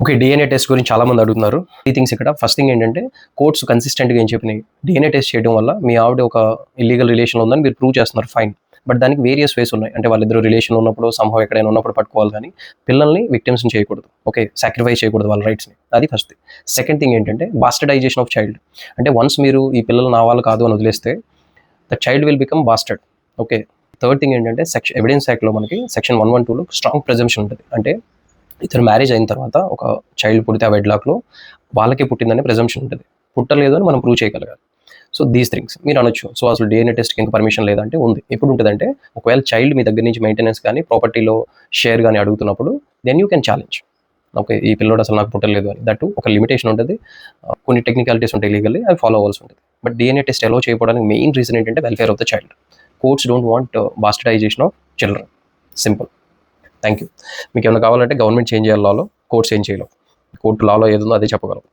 Okay. DNA test గురించి చాలామంది అడుగుతున్నారు. 3 థింగ్స్ ఇక్కడ. ఫస్ట్ థింగ్ ఏంటంటే కోర్ట్స్ కన్సిస్టెంట్‌గా ఏం చెప్పినాయి, డీఎన్ఏ టెస్ట్ చేయడం వల్ల మీ ఆవిడ ఒక ఇల్లీగల్ రిలేషన్‌లో ఉందని మీరు ప్రూవ్ చేస్తున్నారు ఫైన్. బట్ దానికి వేరియస్ వేస్ ఉన్నాయి. అంటే వాళ్ళిద్దరూ రిలేషన్‌లో ఉన్నప్పుడు సంభవం ఎక్కడైనా ఉన్నప్పుడు పట్టుకోవాలి గానీ, పిల్లల్ని విక్టిమ్స్‌ని చేయకూడదు. ఓకే. సాక్రిఫైస్ చేయకూడదు వాళ్ళ రైట్స్‌ని. అది ఫస్ట్ థింగ్. సెకండ్ థింగ్ ఏంటంటే బాస్టర్డైజేషన్ ఆఫ్ చైల్డ్. అంటే వన్స్ మీరు ఈ పిల్లలు నా వాళ్ళు కాదు అని వదిలేస్తే the child will become bastard. Okay. Third thing ఏంటంటే ఎవిడెన్స్ యాక్ట్‌లో మనకి సెక్షన్ 112లో స్ట్రాంగ్ ప్రిజంప్షన్ ఉంటది. అంటే ఇద్దరు మ్యారేజ్ అయిన తర్వాత ఒక చైల్డ్ పుడితే ఆ వెడ్లాక్‌లో వాళ్ళకే పుట్టిందనే ప్రిజంప్షన్ ఉంటది. పుట్టలేదు అని మనం ప్రూవ్ చేయగలగాలి. సో దీస్ థింగ్స్ మీరు అనొచ్చు. సో అసలు డీఎన్ఏ టెస్ట్‌కి ఇంకా పర్మిషన్ లేదంటే ఉంది. ఎప్పుడు ఉంటదంటే ఒకవేళ చైల్డ్ మీ దగ్గర నుంచి మెయింటెనెన్స్ గానీ, ప్రాపర్టీలో షేర్ గానీ అడుగుతున్నప్పుడు then you can challenge. Okay. ఈ పిల్లోడు అసలు నాకు పుట్టలేదు అని. దట్ ఒక లిమిటేషన్ ఉంటది. కొన్ని టెక్నికాలిటీస్ ఉంటాయి లీగల్లీ అవి ఫాలో అవ్వాల్సి ఉంటుంది. బట్ డీఎన్ఏ టెస్ట్ అలౌ చేయకపోవడానికి మెయిన్ రీజన్ ఏంటంటే welfare of the child. Courts don't want bastardization of children. Simple. Thank you. మీకేమైనా కావాలంటే గవర్నమెంట్ చేంజ్ చేయాలి లాలో, కోర్ట్స్ ఏం చేయలేవు. కోర్ట్ లాలో ఏదుందో అదే చెప్పగలవు.